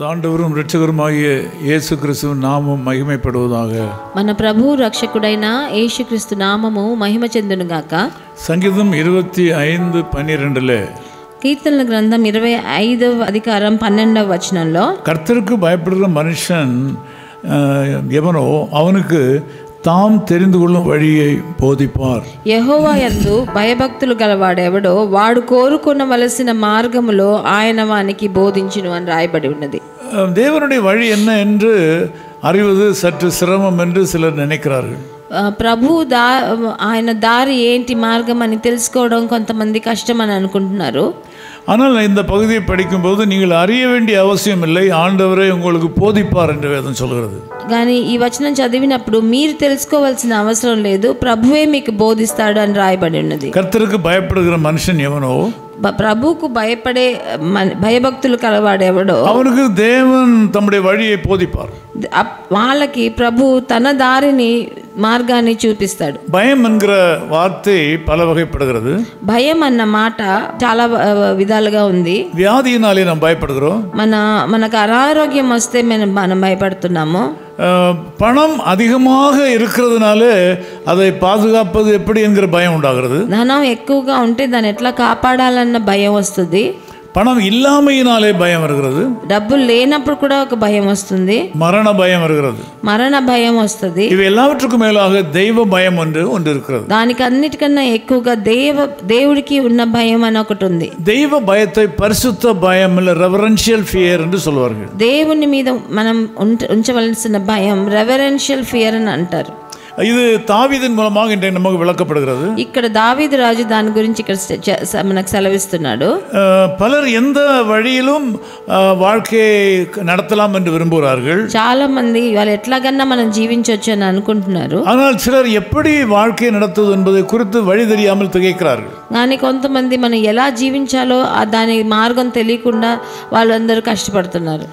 நமது ஆண்டவரும் இரட்சகருமாகிய இயேசு கிறிஸ்துவின் நாமம் மகிமைப்படுவதாக. మన ప్రభు రక్షకుడైన యేసుక్రీస్తు నామము మహిమ చెందును గాక. సంగీతం 25:12 కీర్తనల గ్రంథం 25వ అధికారం 12వ వచనంలో கர்த்தருக்கு பயப்படுகிற மனுஷன் எவனோ அவனுக்கு தாம் தெரிந்து கொள்ளும் வழியை போதிப்பார். యెహోవా యందు భయభక్తులు గలవాడెవడో వాడు కోరుకొనవలసిన మార్గములో ఆయన వానికి బోధించును అని రాయబడి ఉన్నది. தேவனுடைய வழி என்ன என்று அறிவது சற்று சிரமம் என்று சிலர் நினைக்கிறார்கள். ప్రభు ఆయన దారి ఏంటి మార్గం అని తెలుసుకోవడం కొంతమంది కష్టం అని అనుకుంటున్నారు. ஆனால் இந்த பகுதியை படிக்கும்போது நீங்கள் அறிய வேண்டிய அவசியம் இல்லை, ஆண்டவரே உங்களுக்கு போதிப்பார் என்று வேதம் சொல்கிறது. కానీ ఈ వచనం చదివినప్పుడు మీరు తెలుసుకోవాల్సిన అవసరం లేదు, ప్రభువే మీకు బోధిస్తాడు అని రాయబడి ఉన్నది. கர்த்தருக்கு பயப்படுகிற மனுஷன் எவனோ, ప్రభువుకు భయపడే భయభక్తులు కలవాడెవడో அவனுக்கு தேவன் தம்முடைய வழியை போதிப்பார். వాళ్ళకి ప్రభు తన దారిని మార్గాన్ని చూపిస్తాడు. பயம் என்கிற வார்த்தை பல வகைப்படுகிறது. భయం అన్న మాట చాలా విధాలుగా ఉంది. வியாதியினாலே நாம் பயப்படுகிறோம். మనకు అనారోగ్యం వస్తే మనం భయపడుతున్నాము. பணம் அதிகமாக இருக்கிறதுனால அதை பாதுகாப்பது எப்படி என்கிற பயம் உண்டாகிறது. ధనం ఎక్కువగా ఉంటే దాన్ని ఎట్లా కాపాడాలన్న భయం వస్తుంది. பணம் இல்லாமையினாலே பயம் வருகிறது. డబ్బులు లేనప్పుడు కూడా ఒక భయం వస్తుంది. மரண பயம் வருகிறது. మరణ భయం వస్తుంది. இவை எல்லாவற்றுக்கும் மேலாக தெய்வ பயம் ஒன்று இருக்கிறது. దానికి అన్నిటికన్నా ఎక్కువగా దేవుడికి ఉన్న భయం అని ఒకటి ఉంది. தெய்வ பயத்தை பரிசுத்த பயம் இல்ல ரெவரன்ஷியல் ஃபியர் என்று சொல்வார்கள். దేవుని మీద మనం ఉంచవలసిన భయం రెవరెన్షియల్ ఫియర్ అని అంటారు. இது தாவீதின் மூலமாக இன்றைக்கு நமக்கு விளக்கப்படுகிறது. ఇక్కడ దావీదు రాజు దాని గురించి ఇక్కడ మనకు సెలవిస్తున్నాడు. பலர் எந்த வழியிலும் வாழ்க்கையை நடத்தலாம் என்று விரும்புகிறார்கள். చాలా మంది వాళ్ళు ఎట్లాగన్నా మనం జీవించవచ్చు అని అనుకుంటున్నారు. ஆனால் சிலர் எப்படி வாழ்க்கையை நடத்துவது என்பதை குறித்து வழி தெரியாமல் திகைக்கிறார்கள். కానీ కొంతమంది మనం ఎలా జీవించాలో దాని మార్గం తెలియకుండా వాళ్ళందరూ కష్టపడుతున్నారు.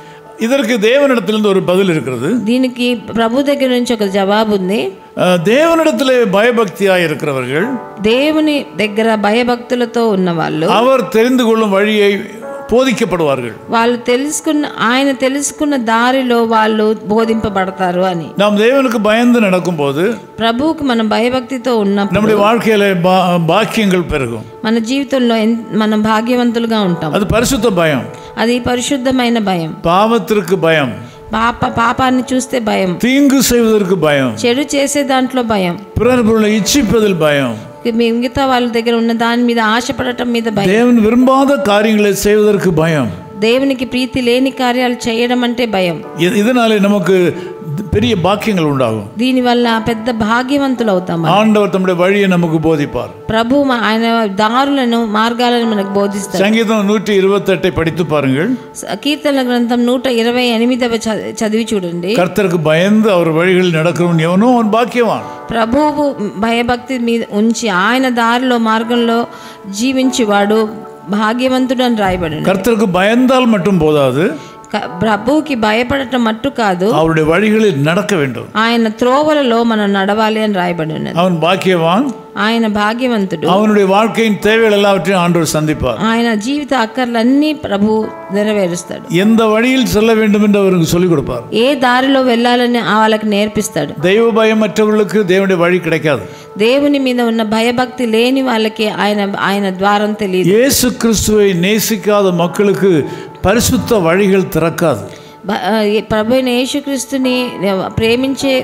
இதற்கு தேவனிடத்திலிருந்து ஒரு பதில் இருக்கிறது. దీనికి ప్రభు దగ్గర నుంచి ఒక జవాబు ఉంది. தேவனிடத்திலே பயபக்தியாய் இருக்கிறவர்கள், దేవుని దగ్గర భయభక్తులతో ఉన్న వాళ్ళు, அவர் தெரிந்து கொள்ளும் வழியை போதிக்கப்படுவார்கள். వాళ్ళు ఆయన తెలుసుకున్న దారిలో వాళ్ళు బోధింపబడతారు అని. நாம் தேவனுக்கு பயந்து நடக்கும்போது, ప్రభువుకు మనం భయభక్తితో ఉన్నప్పుడు நம்முடைய வாழ்க்கையில பாக்கியங்கள் பெருகும். మన జీవితంలో మనం భాగ్యవంతులుగా ఉంటాం. அது பரிசுத்த பயம். అది పరిశుద్ధమైన భయం. பாவத்திற்கு பயம், పాపాన్ని చూస్తే భయం, தீங்கு செய்வதற்கு பயம், చెడు చేసే దాంట్లో భయం, பிறர் பொருளை இச்சிப்பதில் பயம், మిగతా వాళ్ళ దగ్గర ఉన్న దాని మీద ఆశపడటం మీద భయం, தேவன் விரும்பாத காரியங்களை செய்வதற்கு பயம், దేవునికి ప్రీతి లేని కార్యాలు చేయడం అంటే భయం. இதனாலே நமக்கு பெரிய பாக்கியங்கள் உண்டாகும். దీనివల్ల పెద్ద భాగ్యవంతులు అవుతాం. ஆண்டவர் தம்முடைய வழியை நமக்கு போதிப்பார். ప్రభు ఆయన దారులను మార్గాలను మనకు బోధిస్తారు. సంగీతం 128 படித்து பாருங்கள். కీర్తనల గ్రంథం 128వ చదివి చూడండి. கர்த்தருக்கு பயந்து அவர் வழிகளில் நடக்கிறவன் எவனோ அவன் பாக்கியவான். ప్రభువు భయభక్తి మీద ఉంచి ఆయన దారిలో మార్గంలో జీవించేవాడు భాగ్యవంతుడు అని రాయబడి. கர்த்தருக்கு பயந்தால் மட்டும் போதாது, ప్రభువుకి భయపడటం మట్టు కాదు, அவருடைய வழிகளில் நடக்க வேண்டும். ఆయన త్రోవలలో మనం నడవాలి అని రాయబడి ఉన్నది. அவன் பாக்கியவான், ఆయన భాగ్యవంతుడు. அவனுடைய வாழ்க்கையின் தேவைகள் எல்லாவற்றையும் ஆண்டவர் சந்திப்பார். ఆయన జీవిత అక్కర్లన్నీ ప్రభు నెరవేరుస్తాడు. எந்த வழியில் செல்ல வேண்டும் என்று அவருக்கு சொல்லிக் கொடுப்பார். ఏ దారిలో వెళ్ళాలని వాళ్ళకి నేర్పిస్తాడు. தெய்வ பயமற்றவர்களுக்கு தேவனுடைய வழி கிடைக்காது. దేవుని మీద ఉన్న భయభక్తి లేని వాళ్ళకి ఆయన ద్వారం తెలియదు. இயேசு கிறிஸ்துவை நேசிக்காத மக்களுக்கு பரிசுத்த வழிகள் திறக்காது. ప్రభు యేసుక్రీస్తుని ప్రేమించే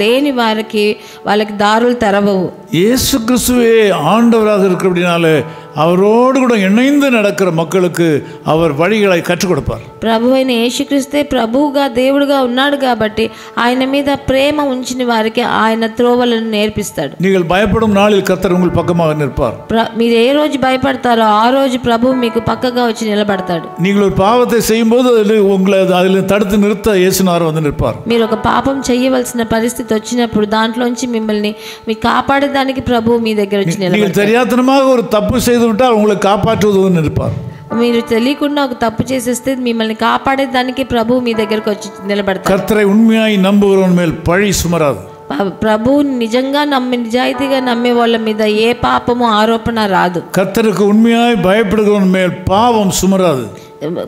లేని వాళ్ళకి దారులు తెరవవు. இயேசு கிறிஸ்துவே ஆண்டவராக இருக்கிறபடினாலே அவரோடு கூட இணைந்து நடக்கிற மக்களுக்கு அவர் வழிகளை கற்றுக் கொடுப்பார். ప్రభు అయిన యేసుక్రీస్తే ప్రభువుగా దేవుడుగా ఉన్నాడు కాబట్టి ఆయన మీద ప్రేమ ఉంచిన వారికి ఆయన త్రోవలను నేర్పిస్తాడు. நீங்கள் பயப்படும் நாளில் கர்த்தர் உங்கள் பக்கமாக நிற்பார். మీరు ఏ రోజు భయపడతారో ఆ రోజు ప్రభు మీకు పక్కగా వచ్చి నిలబడతాడు. நீங்கள் ஒரு பாவத்தை செய்யும்போது உங்களை அதில் தடுத்து நிறுத்த இயேசுநாதர் வந்து நிற்பார். మీరు ఒక పాపం చేయవలసిన పరిస్థితి వచ్చినప్పుడు దాంట్లోంచి మిమ్మల్ని కాపాడడానికి ప్రభు మీ దగ్గర వచ్చి నిలబడతాడు. நீங்கள் தெரியாதனமாக ஒரு தப்பு செய்து விட்டால் உங்களை காப்பாற்றுவதுன்னு இருப்பார். మీరు తెలియకుండా ఒక తప్పు చేసేస్తే మిమ్మల్ని కాపాడేదానికి ప్రభు మీ దగ్గరకు వచ్చి నిలబడతారు. கர்த்தரை உண்மையாய் நம்புகிறவன் மேல் பழி சுமராது. ప్రభు నిజంగా నిజాయితీగా నమ్మే వాళ్ళ మీద ఏ పాపము ఆరోపణ రాదు. கர்த்தருக்கு உண்மையாய் பயப்படுகிறவன் மேல் பாவம் சுமராது.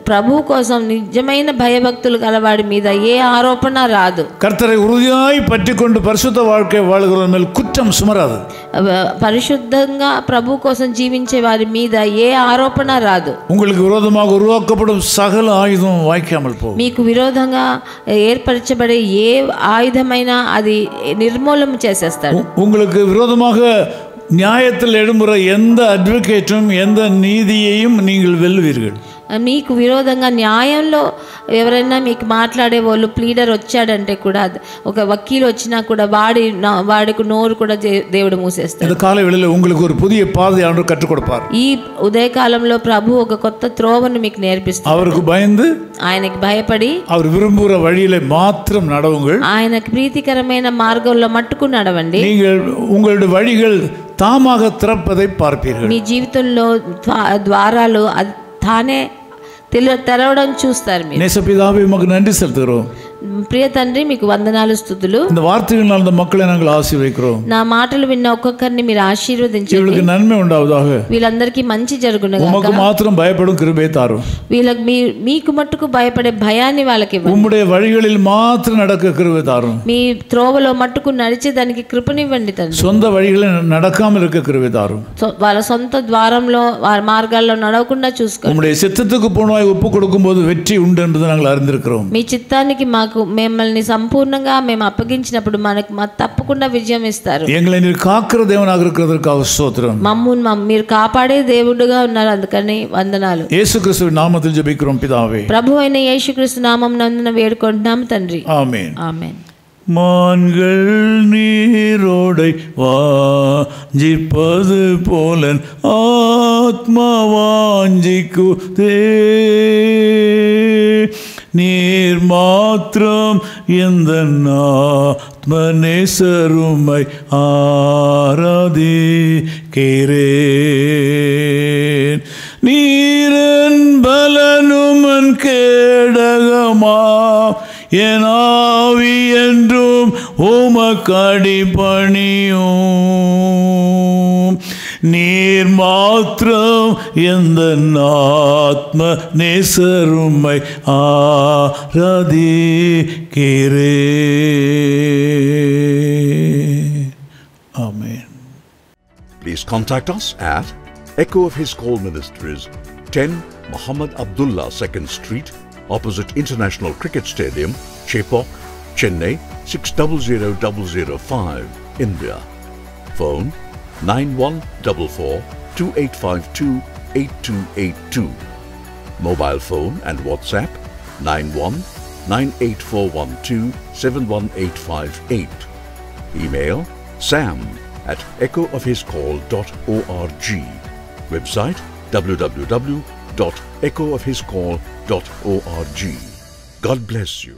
ప్రభు కోసం నిజమైన భయభక్తులు గలవాడి మీద ఏ ఆరోపణ రాదు. கர்த்தரை உறுதியாய் பற்றிக்கொண்டு பரிசுத்த வாழ்க்கை வாழ்கிறவர்கள் மேல் குற்றம் சுமராது. పరిశుద్ధంగా ప్రభు కోసం జీవించే వారి మీద ఏ ఆరోపణ రాదు. உங்களுக்கு விரோதமாக உருவாக்கப்படும் சகல ஆயுதம் வாய்க்காமல் போகும். మీకు విరోధంగా ఏర్పరచబడే ఏ ఆయుధమైనా అది నిర్మూలన చేసేస్తాడు. உங்களுக்கு விரோதமாக நியாயத்தில் எழும்புற எந்த அட்வொகேட்டும் எந்த நீதியையும் நீங்கள் வெல்லுவீர்கள். మీకు విరోధంగా న్యాయంలో ఎవరైనా మీకు మాట్లాడే వాళ్ళు ప్లీడర్ వచ్చాడంటే కూడా ఒక వకీలు వచ్చినా కూడా వాడికి నోరు కూడా దేవుడు మూసేస్తాడు. இந்த காலை வேளையில் உங்களுக்கு ஒரு புதிய பாதையை ஆண்டவர் கற்றுக் கொடுப்பார். ఈ ఉదయకాలంలో ప్రభు ఒక కొత్త త్రోవను మీకు నేర్పిస్తాడు. அவருக்கு பயந்து ఆయనకి భయపడి அவர் விரும்புகிற வழியிலே மாத்திரம் நடவுங்கள். ఆయనకి ప్రీతికరమైన మార్గంలో మట్టుకు నడవండి. நீங்கள் உங்களுடைய வழிகள் தாமாக திறப்பதை பார்ப்பீர்கள். మీ జీవితంలో ద్వారాలు అది తానే తెరవడం చూస్తారు మీరు. நேசபிதாவே உமக்கு நன்றி செலுத்துகிறோம். ప్రియ తండ్రి మీకు వందనాలు స్తుతులు. இந்த வார்த்தைகளால் அந்த மக்களை நாங்கள் ஆசீர்வதிக்கிறோம். నా మాటలు విన్న ఒక్కొక్కరిని మీరు ఆశీర్వదించండి. இவர்களுக்கு நன்மை உண்டாவதாக. వీళ్ళందరికీ మంచి జరుగును గాక. உமக்கு மாத்திரம் பயப்படும் கிருபையை தாரும். వీళ్ళకి మీకు మట్టుకు భయపడే భయాన్ని వాళ్ళకి ఇవ్వండి. உம்முடைய வழிகளில் மாத்திரம் நடக்க கிருபை தாரும். మీ త్రోవలో మట్టుకు నడిచేదానికి కృపనివ్వండి తండ్రి. சொந்த வழிகளில் நடக்காமல் இருக்க கிருபை தாரும். వాళ్ళ సొంత ద్వారంలో వారి మార్గాల్లో నడవకుండా చూసుకోండి. உம்முடைய சித்தத்துக்கு போனாய் ஒப்பு கொடுக்கும்போது வெற்றி உண்டு என்பதை நாங்கள் அறிந்திருக்கிறோம். మీ చిత్తానికి మిమ్మల్ని సంపూర్ణంగా మేము అప్పగించినప్పుడు మనకు తప్పకుండా విజయం ఇస్తారు. எங்களை நீர் காக்கிற தேவனாக இருக்கிறதற்காக ஸ்தோத்திரம். మమ్మును మీరు కాపాడే దేవుడుగా ఉన్నారు, అందుకని వందనాలు. இயேசு கிறிஸ்துவின் நாமத்தில் ஜெபிக்கிறோம் பிதாவே. ప్రభువైన యేసుక్రీస్తు నామమునందున వేడుకుంటున్నాము తండ్రి. ஆமென். ఆమేన్. மான்கள் நீரோடை வாஞ்சிப்பது போலன் ஆத்மா வாஞ்சிக்குதே, நீர் மாத்திரம் எந்த ஆத்ம நேசருமை ஆராதிக்கிறேன். நீரன் பலனுமன் கேடகமா என் ஆவி என்றும் உமக்கடி பணியும். நீர் மாத்திரம் எந்த ஆத்ம நேசருமை ஆராதிக்கிறேன். ஆமென். Please contact us at Echo of His Call Ministries, 10 Muhammad Abdullah 2nd Street, opposite International Cricket Stadium, Chepauk, Chennai 600005, India. Phone 9144-2852-8282. Mobile phone and WhatsApp 91-98412-71858. Email sam@echoofhiscall.org. Website www.echoofhiscall.org. God bless you.